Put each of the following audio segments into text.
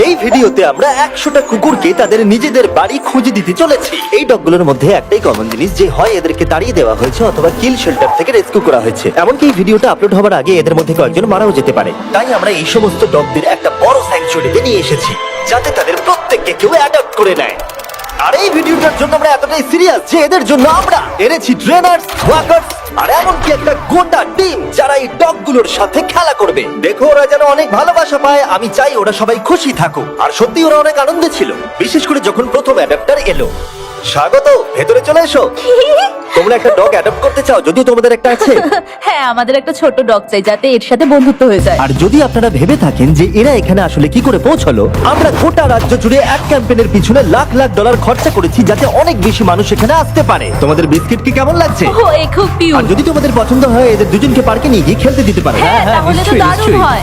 এই ভিডিওতে আমরা 100টা কুকুরকে তাদের নিজেদের বাড়ি খুঁজে দিতে চলেছি। এই ডগগুলোর মধ্যে একটাই কমন জিনিস, যে হয় এদেরকে তাড়িয়ে দেওয়া হয়েছে অথবা কিল শেল্টার থেকে রেস্কিউ করা হয়েছে। এমনকি এই ভিডিওটা আপলোড হওয়ার আগে এদের মধ্যে কয়েকজন মারাও যেতে পারে। তাই আমরা এই সমস্ত ডগদের একটা বড় স্যাংচুয়ারিতে নিয়ে এসেছি, যাতে তাদের প্রত্যেককে কেউ অ্যাডপ্ট করে নেয়। আর এই ভিডিওটার জন্য আমরা এতটাই সিরিয়াস যে এদের জন্য আমরা এনেছি ট্রেনার্স, ওয়াকার্স আর এমনকি একটা গোটা টিম যারা এই ডগগুলোর সাথে খেলা করবে। দেখো ওরা যেন অনেক ভালোবাসা পায়, আমি চাই ওরা সবাই খুশি থাকুক। আর সত্যি ওরা অনেক আনন্দে ছিল, বিশেষ করে যখন প্রথম অ্যাডাপ্টার এলো। স্বাগত, ভেতরে চলে এসো। তোমরা একটা ডগ অ্যাডপ্ট করতে চাও? যদিও তোমাদের একটা আছে। হ্যাঁ, আমাদের একটা ছোট ডগ চাই যাতে এর সাথে বন্ধুত্ব হয়ে যায়। আর যদি আপনারা ভেবে থাকেন যে এরা এখানে আসলে কি করে পৌঁছলো, আমরা গোটা রাজ্য জুড়ে এক ক্যাম্পেইনের পিছনে লাখ লাখ ডলার খরচা করেছি যাতে অনেক বেশি মানুষ এখানে আসতে পারে। তোমাদের বিস্কিট কি কেমন লাগছে? ও, এ খুব আর কিউট। যদি তোমাদের পছন্দ হয় এদের দুজনকে পার্কে নিয়ে গিয়ে খেলতে দিতে পারো। হ্যাঁ, তাহলে তো দারুণ হয়।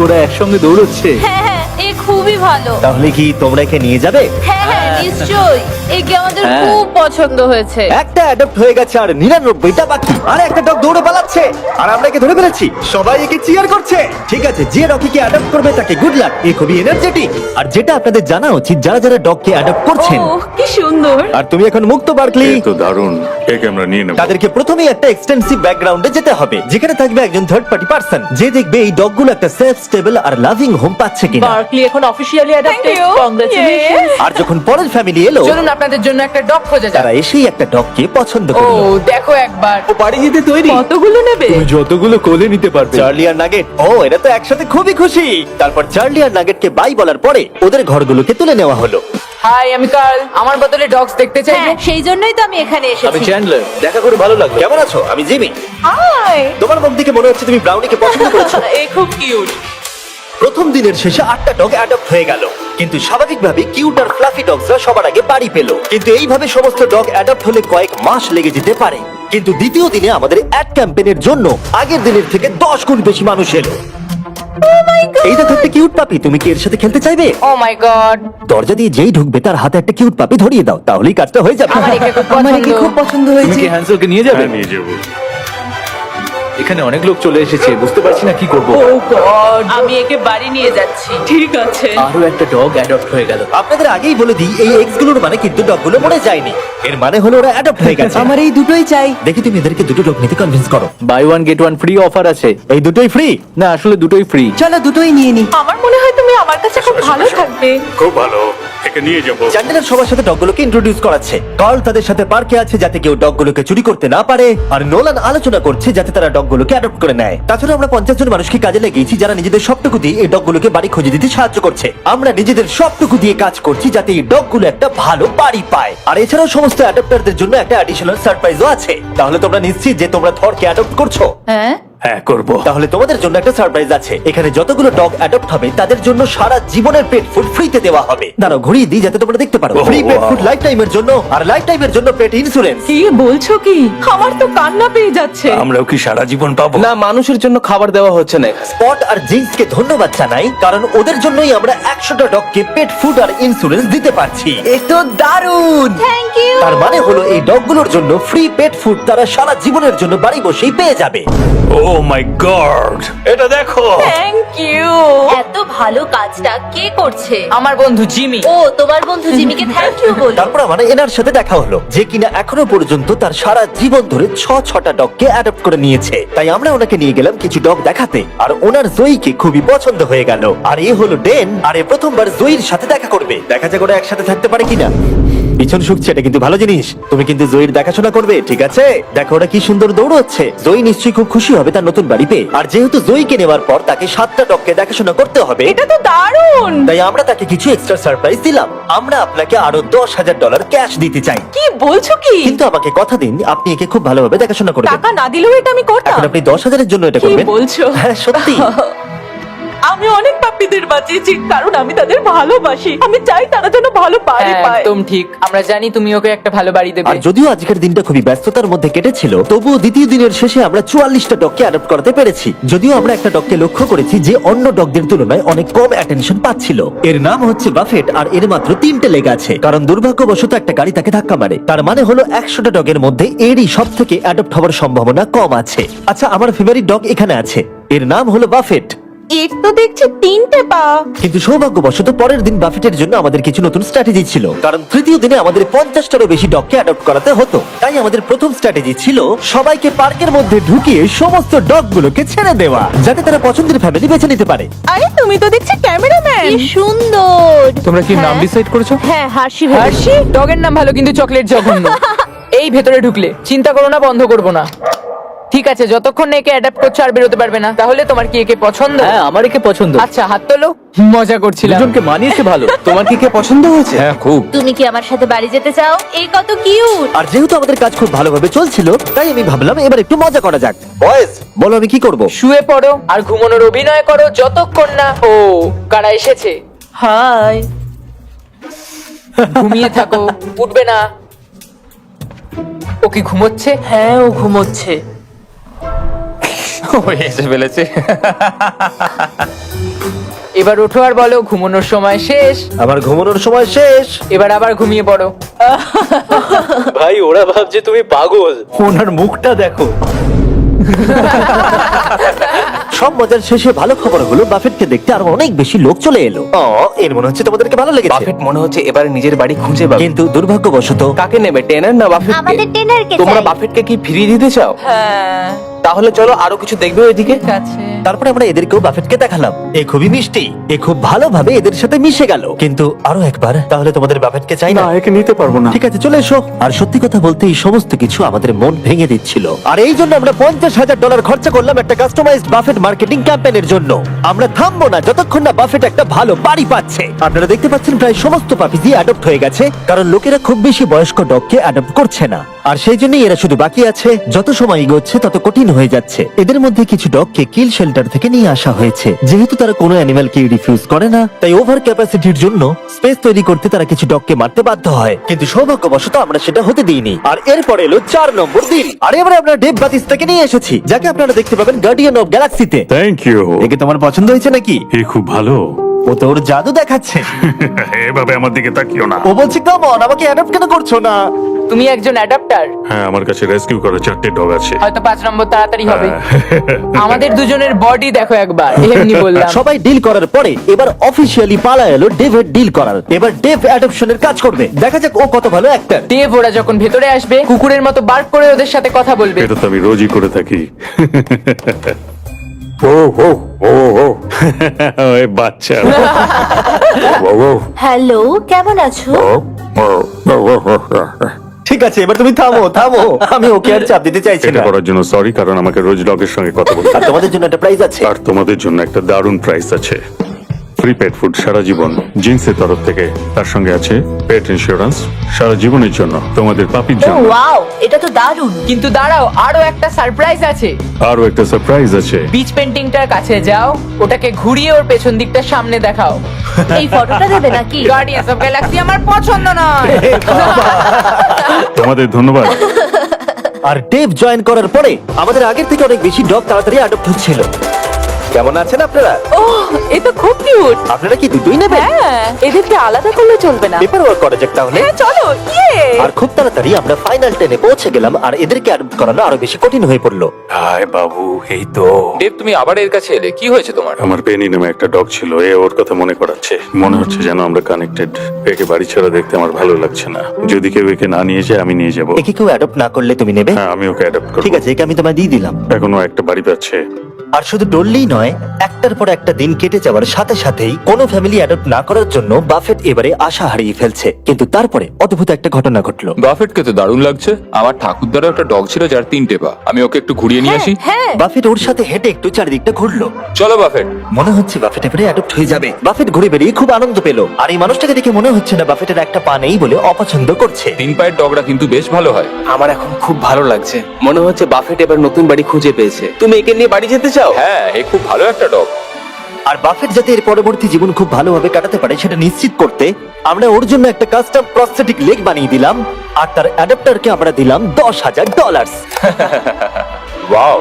ওরা একসঙ্গে দৌড়চ্ছে। হ্যাঁ হ্যাঁ, এ খুবই ভালো। তাহলে কি তোমরা একে নিয়ে যাবে? হ্যাঁ হ্যাঁ, নিশ্চয়ই। একে আমাদের হ্যাঁ। খুব পছন্দ হয়েছে। একটা অ্যাডপ্ট হয়ে গেছে আর 99টা বাকি। আর একটা ডগ দৌড়ে পালাচ্ছে আর আমরা একে ধরে ফেলেছি। সবাই একে চিয়ার করছে। ঠিক আছে, যে ডগকে অ্যাডপ্ট করবে তাকে গুড লাক। এ খুবই এনার্জেটিক। আর যেটা আপনাদের জানা উচিত, যারা যারা ডগকে অ্যাডপ্ট করছেন, ও, কি সুন্দর। আর তুমি এখন মুক্ত বার্কলি, এ তো দারুণ, একে আমরা নিয়ে নেব। তাদেরকে প্রথমেই একটা এক্সটেন্সিভ ব্যাকগ্রাউন্ডে যেতে হবে, যেখানে থাকবে একজন থার্ড পার্টি পার্সন যে দেখবে এই ডগগুলো একটা সেফ, স্টেবল আর লাভিং হোম পাচ্ছে কিনা। বার্কলি এখন অফিসিয়ালি অ্যাডাপ্টেড। you. কংগ্রাচুলেশনস। আর যখন পরের ফ্যামিলি এলো, চলুন আপনাদের জন্য একটা ডগ খোঁজা যাক। তারা এসেই একটা ডগকে পছন্দ ও, করলো। দেখো একবার। ও বাড়ি যেতে তৈরি। কতগুলো নেবে? তুমি যতগুলো কোলে নিতে পারবে। চার্লি আর নাগেট, ও এরা তো একসাথে খুবই খুশি। তারপর চার্লি আর নাগেটকে বাই বলার পরে ওদের ঘরগুলোকে তুলে নেওয়া হলো। হাই, আমি কার্ল। আমার বদলে ডগস দেখতে চাইবে? হ্যাঁ, সেই জন্যই তো আমি এখানে আমি এসেছি। চ্যান্ডলার, দেখা করে ভালো লাগলো। কেমন আছো? আমি জিমি। হাই। তোমার মুখ দেখে মনে হচ্ছে তুমি ব্রাউনিকে পছন্দ করেছো। এ খুব কিউট। প্রথম দিনের শেষে 8টা ডগ অ্যাডপ্ট হয়ে গেল, কিন্তু স্বাভাবিকভাবে কিউট আর ফ্লাফি ডগসরা সবার আগে বাড়ি পেল। কিন্তু এইভাবে সমস্ত ডগ অ্যাডপ্ট হলে কয়েক মাস লেগে যেতে পারে। কিন্তু দ্বিতীয় দিনে আমাদের অ্যাড ক্যাম্পেইনের জন্য আগের দিনের থেকে 10 গুণ বেশি মানুষ এলো। এই দেখো একটা কিউট পাপি, তুমি কি এর সাথে খেলতে চাইবে? ও মাই গড। দরজা দিয়ে যেই ঢুকবে তার হাতে একটা কিউট পাপি ধরিয়ে দাও, তাহলেই কাজটা হয়ে যাবে। আমার একে খুব পছন্দ। তুমি কি হ্যান্সেলকে নিয়ে যাবে? হ্যাঁ, নিয়ে যাবো। এখানে অনেক লোক চলে এসেছে, বুঝতে পারছি না কি করব। ও গড, আমি একে বাড়ি নিয়ে যাচ্ছি। ঠিক আছে। আরো একটা ডগ অ্যাডপ্ট হয়ে গেল। আপনাদের আগেই বলে দিই, এই এক্স গুলোর মানে কিন্তু ডগগুলো মরে যায়নি। এর মানে হলো ওরা অ্যাডপ্ট হয়ে গেছে। আমার এই দুটোই চাই। দেখি তুমি এদেরকে দুটো ডগ নিতে কনভিন্স করো। Buy one get one free offer আছে। এই দুটোই ফ্রি? না, আসলে দুটোই ফ্রি। চলো দুটোই নিয়ে নি। আমার মনে হয় তুমি আমার কাছে খুব ভালো থাকবে। খুব ভালো, একে নিয়ে যাবো। চ্যান্ডেলার সবার সাথে ডগগুলোকে ইন্ট্রোডিউস করাচ্ছে। কার্ল তাদের সাথে পার্কে আছে যাতে কেউ ডগগুলোকে চুরি করতে না পারে, আর নোলান আলোচনা করছে যাতে তারা ডগগুলোকে অ্যাডপ্ট করে নেয়। তাছাড়া আমরা 50 জন মানুষকে কাজে লাগিয়েছি যারা নিজেদের সবটুকু দিয়ে এই ডগগুলোকে বাড়ি খুঁজে দিতে সাহায্য করছে। আমরা নিজেদের সবটুকু দিয়ে কাজ করছি যাতে এই ডগগুলো একটা ভালো বাড়ি পায়। আর এছাড়াও সমস্ত অ্যাডপ্টারদের জন্য একটা অ্যাডিশনাল সারপ্রাইজও আছে। তাহলে তোমরা নিশ্চিত যে তোমরা থরকে অ্যাডপ্ট করছো? হ্যাঁ, হ্যাঁ, করব। তাহলে তোমাদের জন্য একটা সারপ্রাইজ আছে। এখানে যতগুলো ডগ অ্যাডপ্ট হবে তাদের জন্য সারা জীবনের পেট ফুড ফ্রিতে দেওয়া হবে। দাঁড়াও ঘুরিয়ে দিই যাতে তোমরা দেখতে পারো। ফ্রি পেট ফুড লাইফ টাইমের জন্য, আর লাইফ টাইমের জন্য পেট ইন্স্যুরেন্স। কি বলছো কি? আমার তো কান্না পেয়ে যাচ্ছে। আমরাও কি সারা জীবন পাবো? না, মানুষের জন্য খাবার দেওয়া হচ্ছে না। স্পট আর জিন্সকে ধন্যবাদ জানাই, কারণ ওদের জন্যই আমরা 100টা ডগকে পেট ফুড আর ইন্স্যুরেন্স দিতে পারছি। এ তো দারুণ। Thank you. তার মানে হলো এই ডগগুলোর জন্য ফ্রি পেট ফুড তারা সারা জীবনের জন্য বাড়ি বসেই পেয়ে যাবে। ও মাই গড, এটা দেখো। Thank you. এত ভালো কাজটা কে করছে? আমার বন্ধু জিমি। ও, তোমার বন্ধু জিমিকে থ্যাংক ইউ বলো। তারপর আমার এনার সাথে দেখা হলো, যে কিনা এখনো পর্যন্ত তার সারা জীবন ধরে 6টা ডগকে অ্যাডপ্ট করে নিয়েছে। তাই আমরা ওনাকে নিয়ে গেলাম কিছু ডগ দেখাতে, আর ওনার জয়ীকে খুবই পছন্দ হয়ে গেল। আর এ হলো ডেন, আর এ প্রথমবার জয়ীর সাথে দেখা করবে। দেখা যাক ওরা একসাথে থাকতে পারে কিনা। পিছন শুকছে, এটা কিন্তু ভালো জিনিস। তুমি কিন্তু জয়ীর দেখাশোনা করবে, ঠিক আছে? দেখো ওরা কি সুন্দর দৌড়চ্ছে। জয়ী নিশ্চয়ই খুব খুশি হবে তার নতুন বাড়ি পেয়ে। আর যেহেতু জয়ীকে নেওয়ার পর তাকে 7টা ডগকে দেখাশোনা করতে হবে, এটা তো দারুণ। তাই আমরা তাকে কিছু এক্সট্রা সারপ্রাইজ দিলাম। আমরা আপনাকে আরো $10,000 ক্যাশ দিতে চাই, কি বলছো কি? কিন্তু আমাকে কথা দিন আপনি একে খুব ভালোভাবে দেখাশোনা করবেন। টাকা না দিলেও এটা আমি করতাম। এখন আপনি 10,000-এর জন্য এটা কি করবেন? বলছো? হ্যাঁ, সত্যি। আমি অনেক পাপ্পিদের বাঁচিয়েছি কারণ আমি তাদের ভালোবাসি। আমি চাই তারা যেন ভালো বাড়ি পায়। একদম ঠিক। আমরা জানি তুমি ওকে একটা ভালো বাড়ি দেবে। আর যদিও আজকের দিনটা খুবই ব্যস্ততার মধ্যে কেটেছিল, তবুও দ্বিতীয় দিনের শেষে আমরা 44টা ডগকে অ্যাডপ্ট করাতে পেরেছি। যদিও আমরা একটা ডগকে লক্ষ্য করেছি যে অন্য ডগদের তুলনায় অনেক কম অ্যাটেনশন পাচ্ছিল। এর নাম হচ্ছে বাফেট, আর এর মাত্র 3টে লেগ আছে, কারণ দুর্ভাগ্যবশত একটা গাড়ি তাকে ধাক্কা মারে। তার মানে হলো 100টা ডগের মধ্যে এরই সব থেকে অ্যাডপ্ট হওয়ার সম্ভাবনা কম আছে। আচ্ছা, আমার ফেভারিট ডগ এখানে আছে, এর নাম হলো বাফেট। এর তো দেখছি 3টে পা। কিন্তু সৌভাগ্যবশত পরের দিন বাফেটের জন্য আমাদের কিছু নতুন স্ট্র্যাটেজি ছিল, কারণ তৃতীয় দিনে আমাদের 50টারও বেশি ডগকে অ্যাডপ্ট করাতে হতো। তাই আমাদের প্রথম স্ট্র্যাটেজি ছিল সবাইকে পার্কের মধ্যে ঢুকিয়ে সমস্ত ডগগুলোকে ছেড়ে দেওয়া, যাতে তারা পছন্দের ফ্যামিলি বেছে নিতে পারে। আরে তুমি তো দেখছি ক্যামেরাম্যান। কি সুন্দর। তোমরা কি নাম হ্যাঁ। ডিসাইড করেছো? হ্যাঁ, হার্ষি হার্ষি ডগের নাম ভালো, কিন্তু চকলেট জঘন্য। এই ভেতরে ঢুকলে চিন্তা করো না, বন্ধ করবো না। ঠিক আছে, যতক্ষণ না একে অ্যাডাপ্ট করছো আর বেরোতে পারবে না। তাহলে তোমার কি একে পছন্দ? হ্যাঁ, আমার একে পছন্দ। আচ্ছা, হাত তোলো। মজা করছিলাম। দুজনকে মানিয়েছে ভালো। তোমার কি কে পছন্দ হয়েছে? হ্যাঁ, খুব। তুমি কি আমার সাথে বাড়ি যেতে চাও? এই কত কিউট। আর যেহেতু আমাদের কাজ খুব ভালোভাবে চলছিল, তাই আমি ভাবলাম এবার একটু মজা করা যাক। বয়েজ, বলো আমি কি করব? শুয়ে পড়ো আর ঘুমানোর অভিনয় করো যতক্ষণ না ও কারা এসেছে। হাই। ঘুমিয়ে থাকো, উঠবে না। ও কি ঘুমোচ্ছে? হ্যাঁ, ও ঘুমোচ্ছে। ও এসে ফেলেছে। এবার ওঠো আর বলো ঘুমানোর সময় শেষ। আমার ঘুমানোর সময় শেষ। এবার আবার ঘুমিয়ে পড়ো। ভাই ওরা ভাবছে তুমি পাগল। ওনার মুখটা দেখো। সব মজার শেষে ভালো খবর হলো বাফেটকে দেখতে আরো অনেক বেশি লোক চলে এলো। এর মনে হচ্ছে তোমাদেরকে ভালো লেগেছে। বাফেট মনে হচ্ছে এবারে নিজের বাড়ি খুঁজে পাবে। কিন্তু দুর্ভাগ্যবশত কাকে নেবে, টেনার না বাফেট? আমাদের টেনারকে তোমরা চাই। বাফেটকে কি ফিরিয়ে দিতে চাও? হ্যাঁ, তাহলে চলো আরো কিছু দেখবে ওইদিকে। ঠিক আছে। তারপরে আমরা এদেরকেও বাফেটকে দেখালাম। এ খুবই মিষ্টি, এ খুব ভালোভাবে এদের সাথে মিশে গেল। কিন্তু আরো একবার, তাহলে তোমাদের বাফেটকে চাই না? একে নিতে পারবো না। ঠিক আছে, চলে এসো। আর সত্যি কথা বলতে এই সমস্ত কিছু আমাদের মন ভেঙে দিচ্ছিল। আর এই জন্য আমরা $50,000 খরচা করলাম একটা কাস্টমাইজড বাফেট মার্কেটিং ক্যাম্পেইনের জন্য। আমরা থামবো না যতক্ষণ না বাফেট একটা ভালো বাড়ি পাচ্ছে। আপনারা দেখতে পাচ্ছেন প্রায় সমস্ত পাপিজি অ্যাডপ্ট হয়ে গেছে, কারণ লোকেরা খুব বেশি বয়স্ক ডগকে অ্যাডপ্ট করছে না। আর সেই জন্যই এরা শুধু বাকি আছে। যত সময় এগোচ্ছে তত কঠিন হয়ে যাচ্ছে। এদের মধ্যে কিছু ডগকে কিল শেল্টার থেকে নিয়ে আসা হয়েছে। যেহেতু তারা কোনো অ্যানিমালকে রিফিউজ করে না, তাই ওভার ক্যাপাসিটির জন্য স্পেস তৈরি করতে তারা কিছু ডগকে মারতে বাধ্য হয়। কিন্তু সৌভাগ্যবশত আমরা সেটা হতে দিইনি। আর এরপর এলো 4 নম্বর দিন। আর এবারে আমরা ডেভ বাতিস্তাকে নিয়ে এসেছি, যাকে আপনারা দেখতে পাবেন গার্ডিয়ান অফ গ্যালাক্সিতে। Thank you. একে তোমার পছন্দ হয়েছে নাকি? এ খুব ভালো। ও তো ওর জাদু দেখাচ্ছে। এভাবে আমার দিকে তাকিও না। ও বলছে কাম অন, আমাকে অ্যাডপ্ট কেন করছো না? তুমি একজন অ্যাডাপ্টার। হ্যাঁ, আমার কাছে রেস্কিউ করা 4টে ডগ আছে। হয়তো 5 নম্বর তাড়াতাড়ি হবে। হ্যাঁ। আমাদের দুজনের বডি দেখো একবার, এমনি বললাম। সবাই ডিল করার পরে এবার অফিসিয়ালি পালা এলো ডেভের ডিল করার। এবার ডেভ অ্যাডপশনের কাজ করবে। দেখা যাক ও কত ভালো অ্যাক্টর। দেব ওরা যখন ভেতরে আসবে কুকুরের মতো বার্ক করে ওদের সাথে কথা বলবে। এটা তো আমি রোজই করে থাকি। ও ও ও ও ওই বাচ্চা। ও ও হ্যালো, কেমন আছো? ঠিক আছে, এবার তুমি থামো থামো। আমি ওকে আর চাপ দিতে চাইছি এটা না। করার জন্য সরি, কারণ আমাকে রোজ ডগের সঙ্গে কথা বলতে আর তোমাদের জন্য একটা প্রাইজ আছে। আর তোমাদের জন্য একটা দারুণ প্রাইস আছে। ফ্রি পেট ফুড সারা জীবন জিন্সের তরফ থেকে। তার সঙ্গে আছে পেট ইন্স্যুরেন্স সারা জীবনের জন্য তোমাদের পাপির ও জন্য। ওয়াও, এটা তো দারুণ। কিন্তু দাঁড়াও, আরো একটা সারপ্রাইজ আছে। আরো একটা সারপ্রাইজ আছে। বিচ পেন্টিংটার কাছে যাও, ওটাকে ঘুরিয়ে ওর পেছন দিকটা সামনে দেখাও। এই ফটোটা দেবে নাকি? গার্ডিয়ান্স অফ গ্যালাক্সি আমার পছন্দ নয়। তোমাদের ধন্যবাদ। আর ডেভ জয়েন করার পরে আমাদের আগের থেকে অনেক বেশি ডগ তাড়াতাড়ি অ্যাডপ্ট হচ্ছিল। কেমন আছেন আপনারা? ও, এ তো খুব কিউট। আপনারা কি দুটোই নেবেন? হ্যাঁ, এদেরকে আলাদা করলে চলবে না। পেপার ওয়ার্ক করা যাক তাহলে। হ্যাঁ, চলো। ইয়ে। আর খুব তাড়াতাড়ি আমরা ফাইনাল 10-এ পৌঁছে গেলাম। আর এদেরকে অ্যাডপ্ট করানো আরো বেশি কঠিন হয়ে পড়লো। হাই বাবু, এই তো। দেব, তুমি আবার এর কাছে এলে, কি হয়েছে তোমার? আমার পেনি নামে একটা ডগ ছিল, এ ওর কথা মনে করাচ্ছে। মনে হচ্ছে যেন আমরা কানেক্টেড। একে বাড়ি ছাড়া দেখতে আমার ভালো লাগছে না। যদি কেউ একে না নিয়ে যায় আমি নিয়ে যাব। একে কেউ অ্যাডপ্ট না করলে তুমি নেবে? হ্যাঁ, আমি ওকে অ্যাডাপ্ট করব। ঠিক আছে, একে আমি তোমায় দিয়ে দিলাম। এখনো একটা বাড়ি পাচ্ছে। আর শুধু ডললেই নয়, একটার পর একটা দিন কেটে যাওয়ার সাথে সাথেই কোনো ফ্যামিলি অ্যাডপ্ট না করার জন্য বাফেট এবারে আশা হারিয়ে ফেলছে। কিন্তু তারপরে অদ্ভুত একটা ঘটনা ঘটলো। বাফেটকে তো দারুণ লাগছে। আমার ঠাকুরদারও একটা ডগ ছিল যার 3টে পা। আমি ওকে একটু ঘুরিয়ে নিয়ে আসি। হ্যাঁ, বাফেট ওর সাথে হেঁটে একটু চারিদিকটা ঘুরলো। চলো বাফেট। মনে হচ্ছে বাফেট এবারে অ্যাডপ্ট হয়ে যাবে। বাফেট ঘুরে বেরিয়ে খুব আনন্দ পেল। আর এই মানুষটাকে দেখে মনে হচ্ছে না বাফেটের একটা পা নেই বলে অপছন্দ করছে। 3 পায়ের ডগরা কিন্তু বেশ ভালো হয়। আমার এখন খুব ভালো লাগছে। মনে হচ্ছে বাফেট এবার নতুন বাড়ি খুঁজে পেয়েছে। তুমি একে নিয়ে বাড়ি যেতে চাও? হ্যাঁ, এ খুব ভালো একটা ডগ। আর বাফেট যাতে এর পরবর্তী জীবন খুব ভালোভাবে কাটাতে পারে সেটা নিশ্চিত করতে আমরা ওর জন্য একটা কাস্টম প্রস্থেটিক লেগ বানিয়ে দিলাম। আর তার অ্যাডাপ্টারকে আমরা দিলাম $10,000। ওয়াও,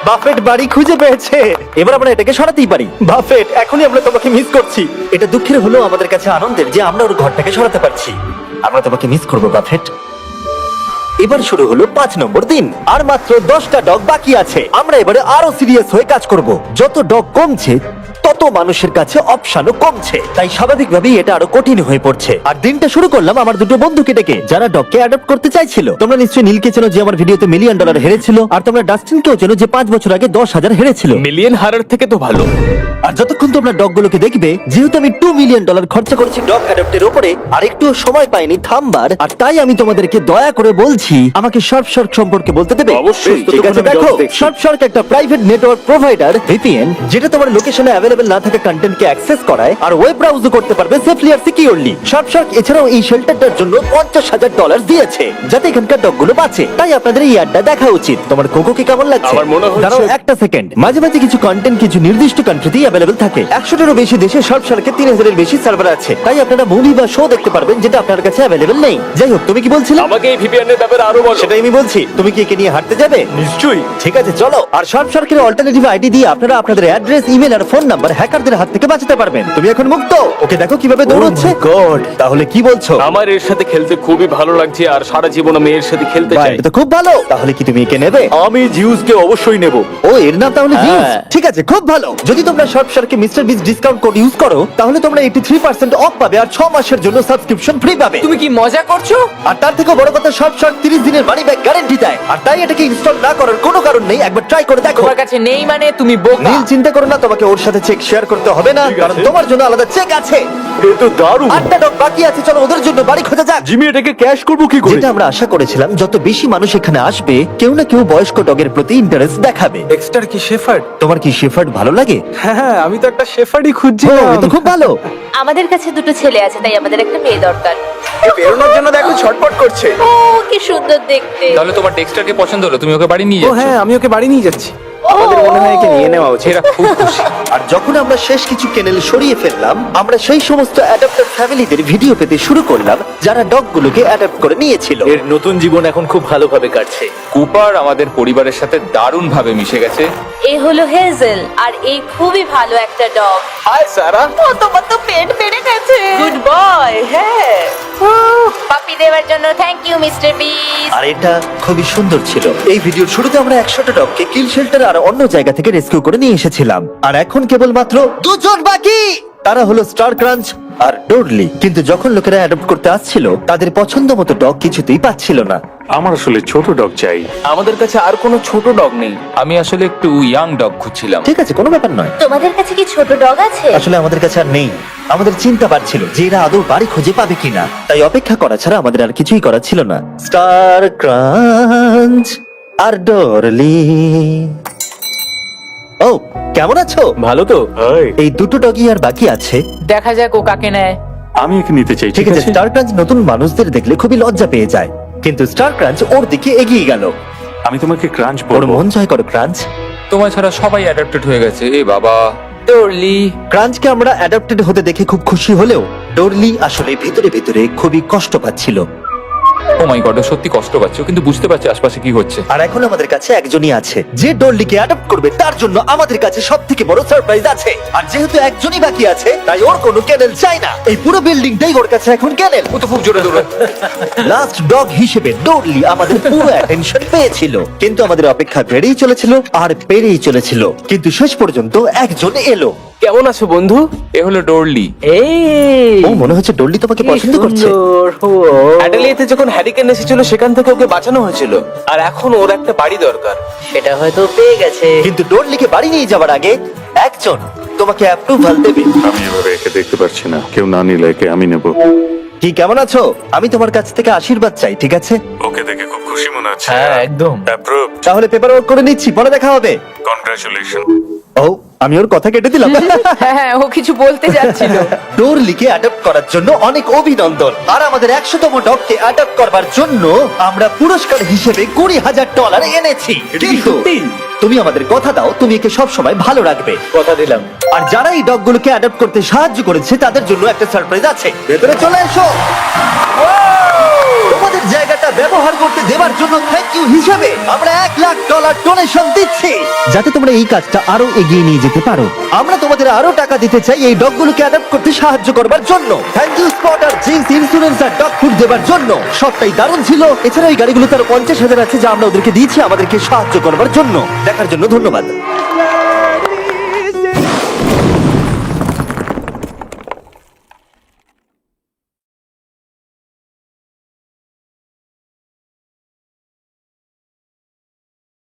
বাফেট বাড়ি খুঁজে পেয়েছে। এবার আমরা এটাকে সরাতেই পারি। বাফেট, এখনই আমরা তোমাকে মিস করছি। এটা দুঃখের হলেও আমাদের কাছে আনন্দের যে আমরা ওর ঘরটাকে সরাতে পারছি। আমরা তোমাকে মিস করবো বাফেট। এবার শুরু হলো 5 নম্বর দিন আর মাত্র 10টা ডগ বাকি আছে। আমরা এবারে আরো সিরিয়াস হয়ে কাজ করব। যত ডগ কমছে তত মানুষের কাছে অপশনও কমছে, তাই স্বাভাবিকভাবেই এটা আরো কঠিন হয়ে পড়ছে। আর দিনটা শুরু করলাম আমার দুটো বন্ধুকে ডেকে, যারা ডগকে অ্যাডপ্ট করতে চাইছিল। তোমরা নিশ্চয়ই নীলকে চেনো, যে আমার ভিডিওতে $1 মিলিয়ন হেরেছিল, আর তোমরা ডাস্টিনকেও চেনো, যে 5 বছর আগে 10,000 হেরেছিল। মিলিয়ন হারার থেকে তো ভালো। আর যতক্ষণ তোমরা ডগগুলোকে দেখবে, যেহেতু আমি $2 মিলিয়ন খরচা করেছি ডগ অ্যাডপ্টের উপরে, আর একটুও সময় পাইনি থামবার, আর তাই আমি তোমাদেরকে দয়া করে বলছি আমাকে শার্প শার্ক সম্পর্কে বলতে দেবে। অবশ্যই। ঠিক আছে, দেখো শার্প শার্ক একটা প্রাইভেট নেটওয়ার্ক প্রোভাইডার ভিপিএন, যেটা তোমার লোকেশনে অ্যাভেলেবল না থাকা কন্টেন্টকে অ্যাক্সেস করায় আর ওয়েব ব্রাউজও করতে পারবে সেফলি আর সিকিউরলি। শার্প শার্ক এছাড়াও এই শেল্টারটার জন্য $50,000 দিয়েছে, যাতে এখানকার ডগগুলো বাঁচে। তাই আপনাদের এই অ্যাডটা দেখা উচিত। তোমার কোকোকে কেমন লাগছে? আমার মনে হচ্ছে- দাঁড়াও একটা সেকেন্ড। মাঝে মাঝে কিছু কন্টেন্ট কিছু নির্দিষ্ট কান্ট্রিতেই অ্যাভেলেবল থাকে। 100টারও বেশি দেশে শার্প শার্কের 3000 এর বেশি সার্ভার আছে, তাই আপনারা মুভি বা শো দেখতে পারবেন যেটা আপনার কাছে অ্যাভেলেবল নেই। যাই হোক, তুমি কি বলছিলে? আমাকে এই ভিপিএন এর ব্যাপারে আরো বলো। সেটাই আমি বলছি। তুমি কি একে নিয়ে হাঁটতে যাবে? নিশ্চয়ই। ঠিক আছে, চলো। আর শার্প শার্কের অল্টারনেটিভ আইডি দিয়ে আপনারা আপনাদের অ্যাড্রেস, ইমেল আর ফোন নাম্বার হ্যাকারদের হাত থেকে বাঁচাতে পারবেন। তুমি এখন মুক্ত। ওকে দেখো কিভাবে দৌড়চ্ছে। গড, তাহলে কি বলছো? আমার এর সাথে খেলতে খুবই ভালো লাগছে আর সারা জীবন আমি এর সাথে খেলতে বাহ, চাই। এটা তো খুব ভালো। তাহলে কি তুমি একে নেবে? আমি জিউসকে অবশ্যই নেব। ও, এর নাম তাহলে জিউস। হ্যাঁ। ঠিক আছে, খুব ভালো। যদি তোমরা শার্প শার্কে মিস্টার বিস ডিসকাউন্ট কোড ইউজ করো, তাহলে তোমরা 83% অফ পাবে আর 6 মাসের জন্য সাবস্ক্রিপশন ফ্রি পাবে। তুমি কি মজা করছো? আর তার থেকে বড় কথা, শার্প শার্ক 30 দিনের মানি ব্যাক গ্যারান্টি দেয়। আর তাই এটাকে ইনস্টল না করার কোনো কারণ নেই। একবার ট্রাই করে দেখো। তোমার কাছে নেই মানে তুমি বোকা। নীল, চিন্তা করো না, তোমাকে ওর সাথে চেক শেয়ার করতে হবে না, কারণ তোমার জন্য আলাদা চেক আছে। এ তো দারুণ। 8টা ডগ বাকি আছে, চলো ওদের জন্য বাড়ি খোঁজা যাক। জিমি, এটাকে ক্যাশ করব কি করে? যেটা আমরা আশা করেছিলাম, যত বেশি মানুষ এখানে আসবে, কেউ না কেউ বয়স্ক ডগের প্রতি ইন্টারেস্ট দেখাবে। এক্সটার কি শেফার্ড? তোমার কি শেফার্ড ভালো লাগে? হ্যাঁ, আমি তো একটা শেফার্ডই ও, খুঁজছিলাম। এ তো খুব ভালো। আমাদের কাছে দুটো ছেলে আছে, তাই আমাদের একটা মেয়ে দরকার। বেরোনোর জন্য দেখো ছটফট করছে। ও কি সুন্দর দেখতে। তাহলে তোমার ডেক্সটারকে পছন্দ হলো, তুমি ওকে বাড়ি নিয়ে ও যাচ্ছ। হ্যাঁ, আমি ওকে বাড়ি নিয়ে যাচ্ছি। আমাদের মনে হয় একে নিয়ে নেওয়া উচিত। এরা খুব খুশি। আর যখন আমরা শেষ কিছু কেনেল সরিয়ে ফেললাম, আমরা সেই সমস্ত অ্যাডাপ্টার ফ্যামিলিদের ভিডিও পেতে শুরু করলাম, যারা ডগগুলোকে অ্যাডাপ্ট করে নিয়েছিল। এর নতুন জীবন এখন খুব ভালোভাবে কাটছে। কুপার আমাদের পরিবারের সাথে দারুণ ভাবে মিশে গেছে। এ হলো হেজেল, আর এই খুবই ভালো একটা ডগ। হাই সারা। ও, তোমার তো পেট বেড়ে গেছে। Good boy. হ্যাঁ, পাপি দেওয়ার জন্য থ্যাংক ইউ মিস্টার বিস। আর এটা খুবই সুন্দর ছিল। এই ভিডিওর শুরুতে আমরা 100টা ডগকে কিল শেল্টার আর অন্য জায়গা থেকে রেস্কিউ করে নিয়ে এসেছিলাম, আর এখন কেবলমাত্র 2 জন বাকি। তারা হলো স্টার ক্রাঞ্চ আর ডোরলি। কিন্তু যখন লোকেরা অ্যাডপ্ট করতে আসছিল, তাদের পছন্দ মতো ডগ কিছুতেই পাচ্ছিল না। আমার আসলে ছোট ডগ চাই। আমাদের কাছে আর কোনো ছোট ডগ নেই। আমি আসলে একটু ইয়াং ডগ খুঁজছিলাম। ঠিক আছে, কোনো ব্যাপার নয়। তোমাদের কাছে কি ছোট ডগ আছে? আসলে আমাদের কাছে আর নেই। আমাদের চিন্তা বাড়ছিল যে এরা আদৌ বাড়ি খুঁজে পাবে কিনা, তাই অপেক্ষা করা ছাড়া আমাদের আর কিছুই করার ছিল না। স্টার ক্রাঞ্চ আর ডরলি। ও, কেমন আছো? ভালো তো? এই দুটো ডগই আর বাকি আছে। দেখা যাক ও কাকে নেয়। আমি একে নিতে চাই। ঠিক আছে, স্টার ক্রাঞ্চ নতুন মানুষদের দেখলে খুবই লজ্জা পেয়ে যায়, কিন্তু স্টার ক্রাঞ্চ ওর দিকে এগিয়ে গেল। আমি তোমাকে ক্রাঞ্চ ওর বলবো। মন জয় করো ক্রাঞ্চ। তোমার ছাড়া সবাই অ্যাডাপ্টেড হয়ে গেছে। এ বাবা। ডরলি। ক্রাঞ্চকে আমরা অ্যাডাপ্টেড হতে দেখে খুব খুশি হলেও ডরলি আসলে ভিতরে ভিতরে খুবই কষ্ট পাচ্ছিল। ও মাই গড, সত্যি কষ্ট পাচ্ছে, ও কিন্তু বুঝতে পারছে আশপাশে কি হচ্ছে। আর এখন আমাদের কাছে একজনই আছে যে ডরলিকে অ্যাডপ্ট করবে। তার জন্য আমাদের কাছে সবথেকে বড় সারপ্রাইজ আছে। আর যেহেতু একজনই বাকি আছে, তাই ওর কোনো ক্যানেল চাই না। এই পুরো বিল্ডিংটাই ওর কাছে এখন ক্যানেল। ও তো খুব জোরে দৌড়ায়। লাস্ট ডগ হিসেবে ডরলি আমাদের পুরো অ্যাটেনশন পেয়েছিল, কিন্তু আমাদের অপেক্ষা বেড়েই চলেছিল আর পেরেই চলেছিল। কিন্তু শেষ পর্যন্ত একজন এলো। কেমন আছো বন্ধু? এ হলো ডোরলি। এই ও, মনে হচ্ছে ডরলি তোমাকে পছন্দ করছে। অ্যাডেলিয়াতে যখন হ্যারিকেন এসেছিল সেখান থেকে ওকে বাঁচানো হয়েছিল, আর এখন ওর একটা বাড়ি দরকার। সেটা হয়তো পেয়ে গেছে। কিন্তু ডরলিকে বাড়ি নিয়ে যাওয়ার আগে একজন তোমাকে অ্যাপ্রুভাল দেবে। আমি এভাবে একে দেখতে পারছি না। কেউ না নিলে একে আমি নেব। কি, কেমন আছো? আমি তোমার কাছ থেকে আশীর্বাদ চাই, ঠিক আছে? ওকে দেখে খুব খুশি মনে হচ্ছে। হ্যাঁ, একদম। অ্যাপ্রুভ। তাহলে পেপার ওয়ার্ক করে নিচ্ছি, পরে দেখা হবে। কনগ্রাচুলেশন। ও, আমি ওর কথা কেটে দিলাম। হ্যাঁ হ্যাঁ, ও কিছু বলতে যাচ্ছিল। ডোরলিকে অ্যাডপ্ট করার জন্য অনেক অভিনন্দন। আর আমাদের 100তম ডগকে অ্যাডপ্ট করবার জন্য আমরা পুরস্কার হিসেবে $20,000 এনেছি। কিন্তু সত্যি? তুমি আমাদের কথা দাও, তুমি একে সব সময় ভালো রাখবে। কথা দিলাম। আর যারা এই ডগগুলোকে অ্যাডপ্ট করতে সাহায্য করেছে, তাদের জন্য একটা সারপ্রাইজ আছে। ভেতরে চলে এসো। তোমাদের জায়গাটা ব্যবহার করতে দেওয়ার জন্য থ্যাংক ইউ হিসেবে আমরা $1,00,000 ডোনেশন দিচ্ছি, যাতে তোমরা এই কাজটা আরো এগিয়ে নিয়ে যেতে পারো। আমরা তোমাদের আরো টাকা দিতে চাই এই ডগগুলোকে অ্যাডাপ্ট করতে সাহায্য করবার জন্য। থ্যাংক ইউ স্পট আর জিন্স ইন্স্যুরেন্স আর ডগ ফুড দেওয়ার জন্য। সবটাই দারুণ ছিল। এছাড়া এই গাড়িগুলো তার 50,000 আছে যা আমরা ওদেরকে দিয়েছি আমাদেরকে সাহায্য করবার জন্য। দেখার জন্য ধন্যবাদ।